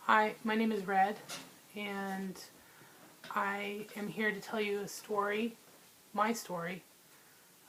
Hi, my name is Red, and I am here to tell you a story, my story,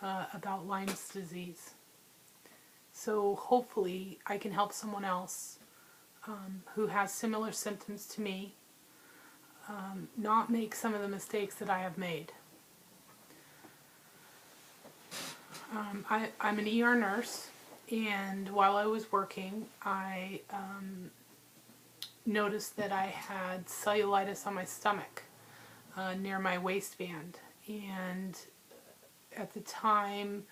about Lyme's disease. So hopefully I can help someone else who has similar symptoms to me not make some of the mistakes that I have made. I'm an ER nurse, and while I was working, I noticed that I had cellulitis on my stomach near my waistband, and at the time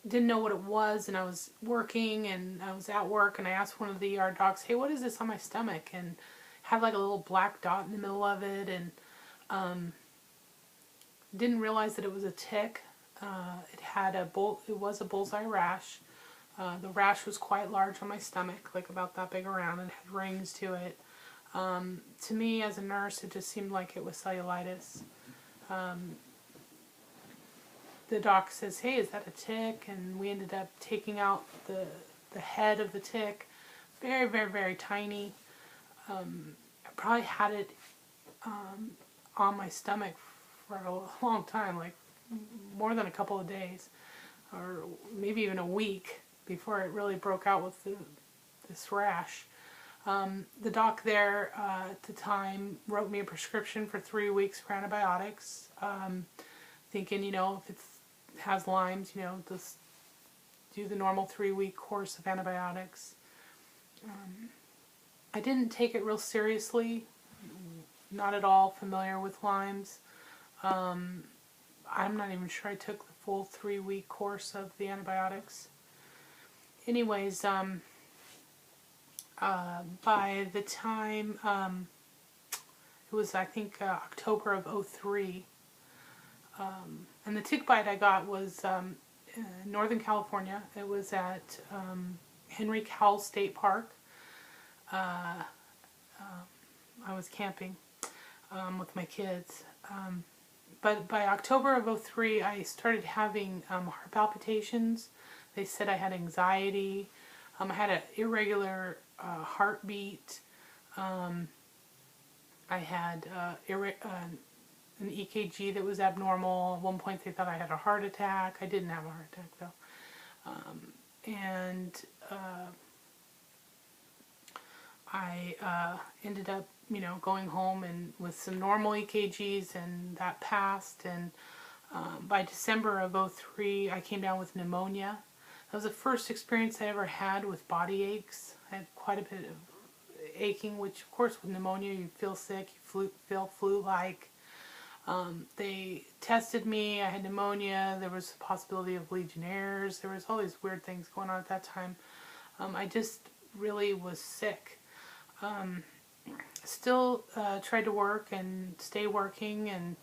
didn't know what it was, and I was working and I was at work, and I asked one of the ER docs, hey, what is this on my stomach? And had like a little black dot in the middle of it, and didn't realize that it was a tick. It was a bullseye rash. The rash was quite large on my stomach, like about that big around, and had rings to it. To me, as a nurse, it just seemed like it was cellulitis. The doc says, hey, is that a tick? And we ended up taking out the head of the tick. Very, very, very tiny. I probably had it on my stomach for a long time, like more than a couple of days, or maybe even a week before it really broke out with this rash. The doc there at the time wrote me a prescription for 3 weeks for antibiotics, thinking, if it has Lyme's, just do the normal 3-week course of antibiotics. I didn't take it real seriously, not at all familiar with Lyme's. I'm not even sure I took the full 3-week course of the antibiotics. Anyways, by the time, it was I think October of '03, and the tick bite I got was in Northern California. It was at Henry Cowell State Park. I was camping with my kids. But by October of '03, I started having heart palpitations. They said I had anxiety. I had an irregular heartbeat. I had an EKG that was abnormal. At one point they thought I had a heart attack. I didn't have a heart attack though. I ended up, going home and with some normal EKGs, and that passed. And by December of '03, I came down with pneumonia. That was the first experience I ever had with body aches. I had quite a bit of aching, which of course with pneumonia you feel sick, you feel flu-like. They tested me, I had pneumonia, there was a possibility of Legionnaires, there was all these weird things going on at that time. I just really was sick. Still tried to work and stay working, and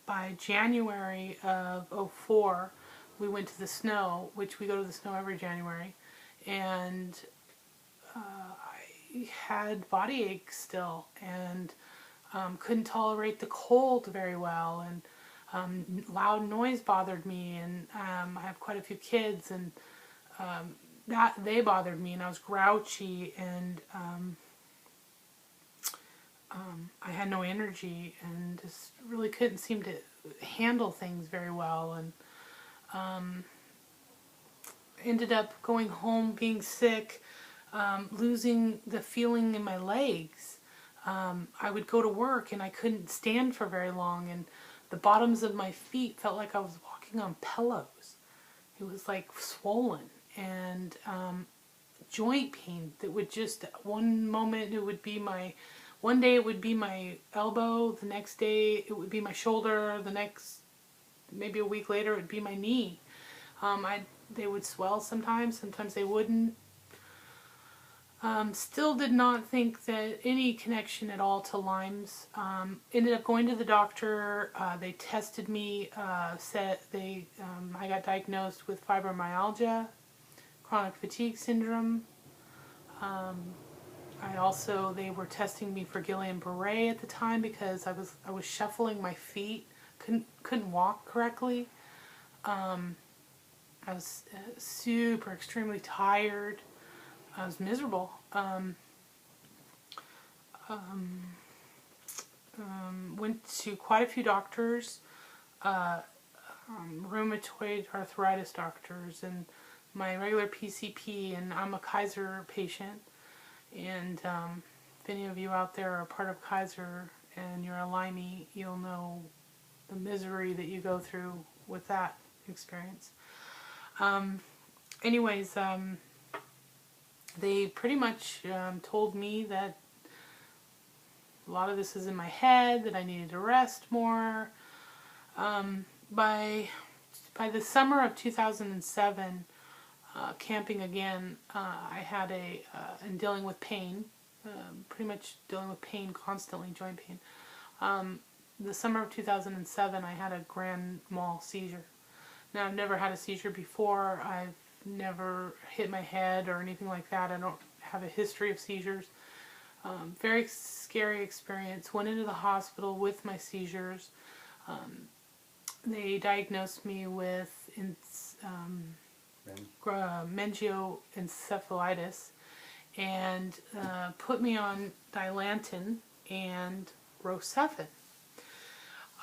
by January of '04 we went to the snow, which we go to the snow every January, and I had body aches still, and couldn't tolerate the cold very well, and loud noise bothered me, and I have quite a few kids, and they bothered me, and I was grouchy, and I had no energy, and just really couldn't seem to handle things very well, and ended up going home being sick, losing the feeling in my legs. I would go to work and I couldn't stand for very long, and the bottoms of my feet felt like I was walking on pillows. It was like swollen, and joint pain that would just, one day it would be my elbow, the next day it would be my shoulder, the next, maybe a week later, it would be my knee. They would swell sometimes they wouldn't. Still did not think that any connection at all to Lyme's. Ended up going to the doctor. They tested me. I got diagnosed with fibromyalgia, chronic fatigue syndrome. They were testing me for Guillain-Barré at the time because I was shuffling my feet, couldn't walk correctly. I was extremely tired. I was miserable. Went to quite a few doctors, rheumatoid arthritis doctors, and my regular PCP, and I'm a Kaiser patient. And if any of you out there are part of Kaiser and you're a Lyme, you'll know the misery that you go through with that experience. Anyways, they pretty much told me that a lot of this is in my head, that I needed to rest more. By the summer of 2007, camping again, I had and dealing with pain, pretty much dealing with pain constantly, joint pain. The summer of 2007, I had a grand mal seizure. Now, I've never had a seizure before. I've never hit my head or anything like that. I don't have a history of seizures. Very scary experience. Went into the hospital with my seizures. They diagnosed me with meningoencephalitis and put me on Dilantin and Rocephin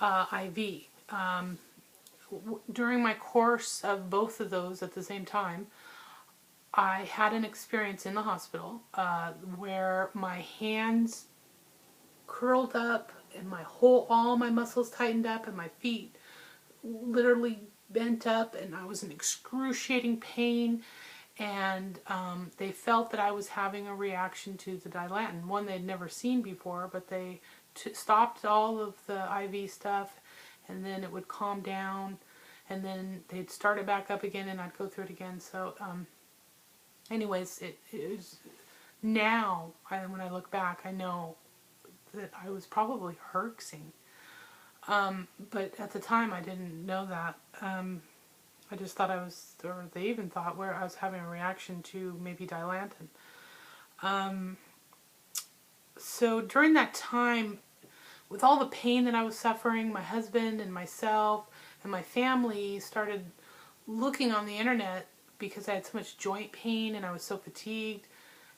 IV. During my course of both of those at the same time, I had an experience in the hospital where my hands curled up and all my muscles tightened up and my feet literally bent up, and I was in excruciating pain, and they felt that I was having a reaction to the Dilantin, one they'd never seen before, but they stopped all of the IV stuff, and then it would calm down, and then they'd start it back up again, and I'd go through it again. So anyways, it was, now when I look back, I know that I was probably herxing. But at the time, I didn't know that. I just thought I was, or they even thought where I was having a reaction to maybe Dilantin. So during that time, with all the pain that I was suffering, my husband and myself and my family started looking on the internet because I had so much joint pain and I was so fatigued.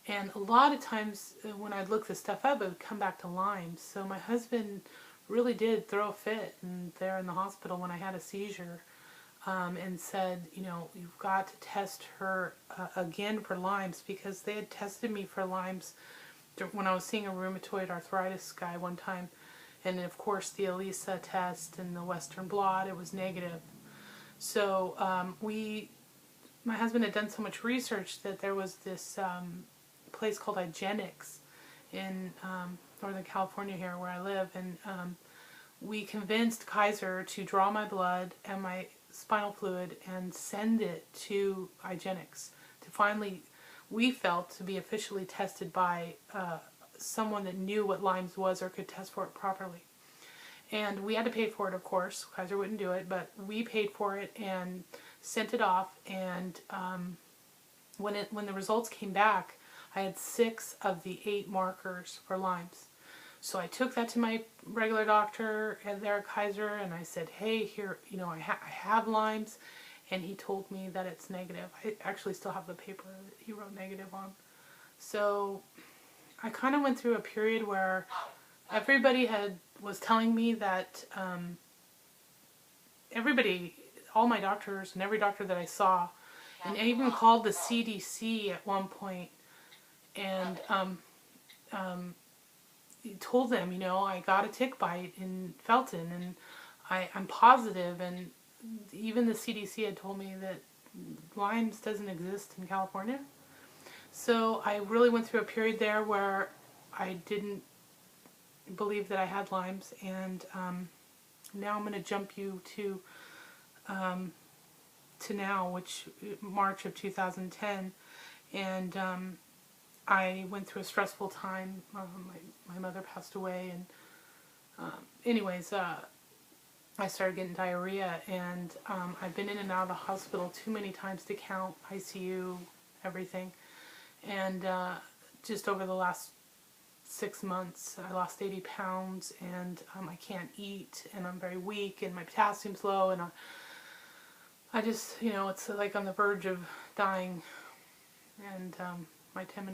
And a lot of times when I'd look this stuff up, it would come back to Lyme. So my husband really did throw a fit there in the hospital when I had a seizure, and said, you know, you've got to test her again for Lyme's, because they had tested me for Lyme's when I was seeing a rheumatoid arthritis guy one time. And of course the ELISA test and the Western blot, it was negative. So my husband had done so much research that there was this place called IGeneX in Northern California here where I live, and we convinced Kaiser to draw my blood and my spinal fluid and send it to IGeneX to finally, we felt, to be officially tested by someone that knew what Lyme's was or could test for it properly. And we had to pay for it, of course. Kaiser wouldn't do it, but we paid for it and sent it off. And when the results came back, I had 6 of the 8 markers for Lyme's. So I took that to my regular doctor there at Kaiser, and I said, hey, here, you know, I have Lyme's. And he told me that it's negative. I actually still have the paper that he wrote negative on. So I kind of went through a period where everybody was telling me that all my doctors and every doctor that I saw, and I even called the CDC at one point, and told them, you know, I got a tick bite in Felton, and I'm positive, and even the CDC had told me that Lyme's doesn't exist in California. So I really went through a period there where I didn't believe that I had Lyme's, and now I'm going to jump you to now, which March of 2010, and I went through a stressful time. My mother passed away, and anyways, I started getting diarrhea, and I've been in and out of the hospital too many times to count, ICU, everything. And just over the last 6 months, I lost 80 pounds, and I can't eat, and I'm very weak, and my potassium's low, and I just, you know, it's like on the verge of dying. And my 10 minutes.